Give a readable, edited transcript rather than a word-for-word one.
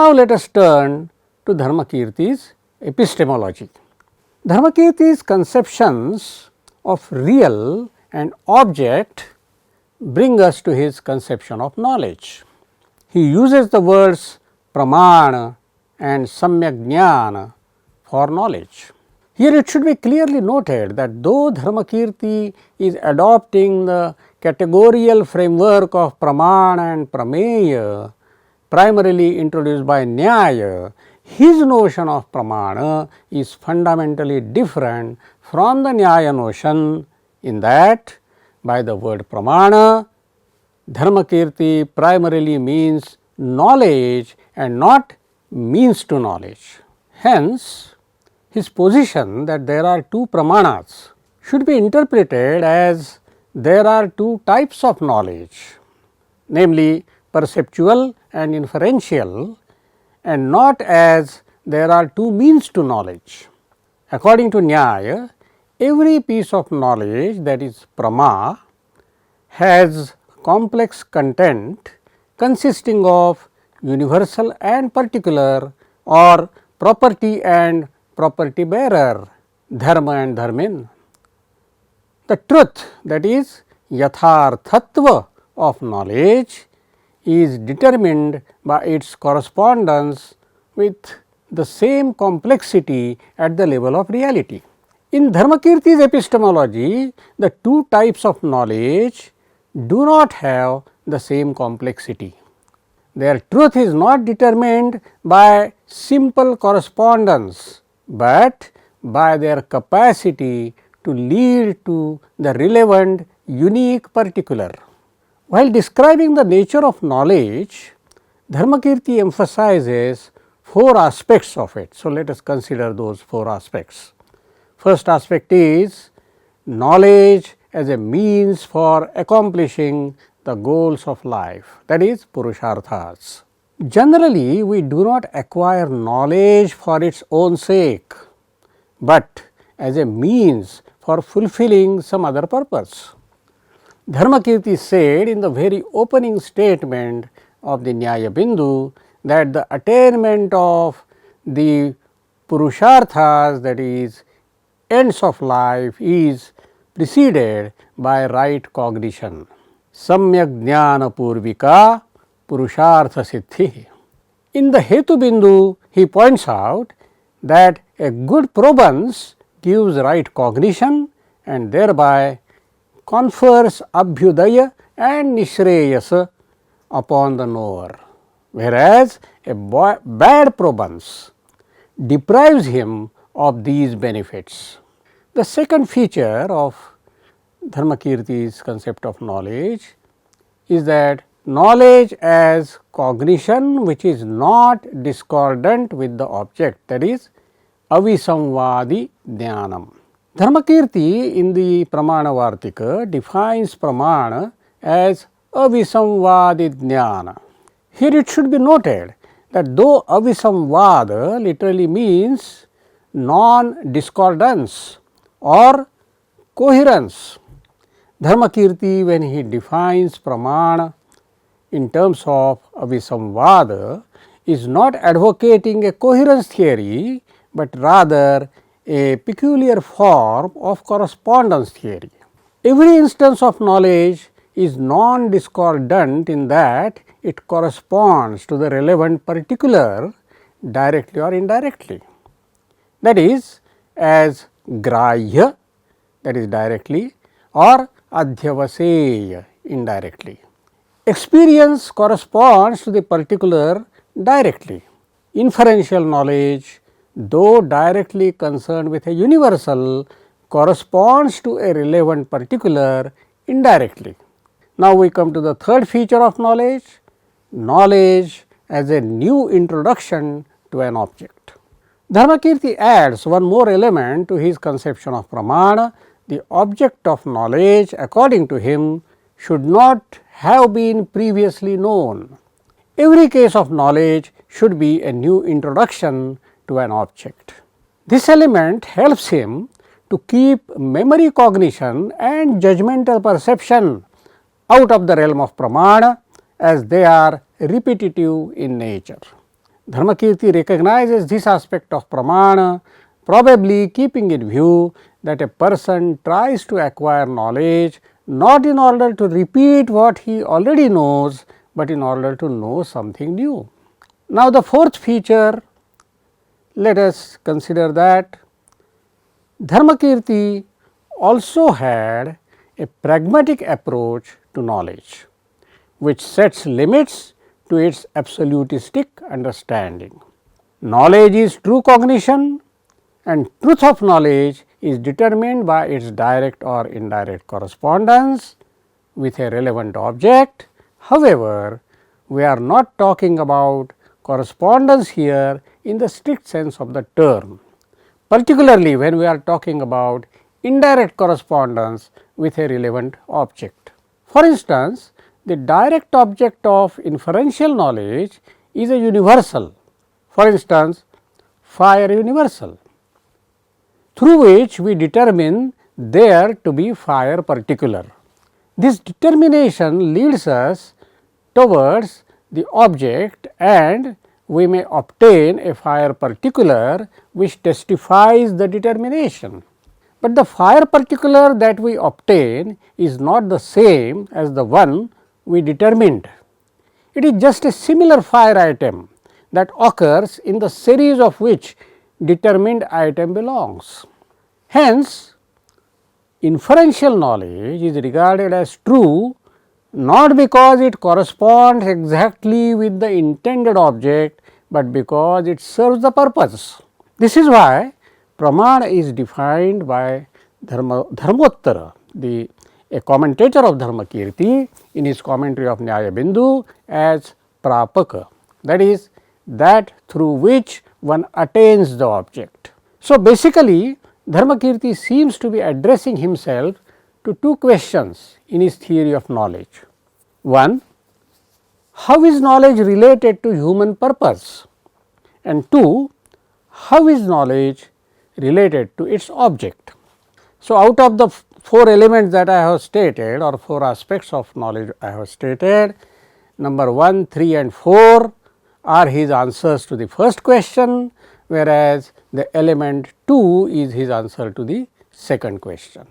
Now let us turn to Dharmakirti's epistemology. Dharmakirti's conceptions of real and object bring us to his conception of knowledge. He uses the words Pramana and Samyak Jnana for knowledge. Here it should be clearly noted that though Dharmakirti is adopting the categorical framework of Pramana and Prameya primarily introduced by Nyaya, his notion of Pramana is fundamentally different from the Nyaya notion in that by the word Pramana, Dharmakirti primarily means knowledge and not means to knowledge. Hence, his position that there are two Pramanas should be interpreted as there are two types of knowledge, namely perceptual and inferential, and not as there are two means to knowledge. According to Nyaya, every piece of knowledge that is Prama has complex content consisting of universal and particular or property and property bearer, dharma and dharmin. The truth, that is yatharthatva of knowledge, is determined by its correspondence with the same complexity at the level of reality. In Dharmakirti's epistemology, the two types of knowledge do not have the same complexity. Their truth is not determined by simple correspondence, but by their capacity to lead to the relevant unique particular. While describing the nature of knowledge, Dharmakirti emphasizes four aspects of it. So, let us consider those four aspects. First aspect is knowledge as a means for accomplishing the goals of life, that is purusharthas. Generally, we do not acquire knowledge for its own sake, but as a means for fulfilling some other purpose. Dharmakirti said in the very opening statement of the Nyaya Bindu that the attainment of the purusharthas, that is ends of life, is preceded by right cognition. Samyak jnana purvika purushartha siddhi. In the Hetu Bindu, he points out that a good probans gives right cognition and thereby confers abhyudaya and nishreyasa upon the knower, whereas a bad probans deprives him of these benefits. The second feature of Dharmakirti's concept of knowledge is that knowledge as cognition which is not discordant with the object, that is avisamvadi jnanam. Dharmakirti in the Pramana Vartika defines Pramana as avisamvadi jnana. Here it should be noted that though avisamvada literally means non-discordance or coherence, Dharmakirti, when he defines Pramana in terms of avisamvada, is not advocating a coherence theory, but rather a peculiar form of correspondence theory. Every instance of knowledge is non-discordant in that it corresponds to the relevant particular directly or indirectly. That is, as grahya, that is directly, or adhyavaseya, indirectly. Experience corresponds to the particular directly. Inferential knowledge, though directly concerned with a universal, corresponds to a relevant particular indirectly. Now, we come to the third feature of knowledge, knowledge as a new introduction to an object. Dharmakirti adds one more element to his conception of Pramana. The object of knowledge, according to him, should not have been previously known. Every case of knowledge should be a new introduction to an object. This element helps him to keep memory cognition and judgmental perception out of the realm of Pramana, as they are repetitive in nature. Dharmakirti recognizes this aspect of Pramana, probably keeping in view that a person tries to acquire knowledge not in order to repeat what he already knows, but in order to know something new. Now, the fourth feature, let us consider that Dharmakirti also had a pragmatic approach to knowledge, which sets limits to its absolutistic understanding. Knowledge is true cognition, and truth of knowledge is determined by its direct or indirect correspondence with a relevant object. However, we are not talking about correspondence here in the strict sense of the term, particularly when we are talking about indirect correspondence with a relevant object. For instance, the direct object of inferential knowledge is a universal, for instance, fire universal, through which we determine there to be fire particular. This determination leads us towards the object, and we may obtain a fire particular which testifies the determination. But the fire particular that we obtain is not the same as the one we determined. It is just a similar fire item that occurs in the series of which determined item belongs. Hence, inferential knowledge is regarded as true not because it corresponds exactly with the intended object, but because it serves the purpose. This is why Pramana is defined by Dharmottara, a commentator of Dharmakirti, in his commentary of Nyaya Bindu, as Prapaka, that is, that through which one attains the object. So, basically Dharmakirti seems to be addressing himself to two questions in his theory of knowledge. One, how is knowledge related to human purpose? And two, how is knowledge related to its object? So, out of the four elements that I have stated, or four aspects of knowledge I have stated, number 1, 3 and 4 are his answers to the first question, whereas the element 2 is his answer to the second question.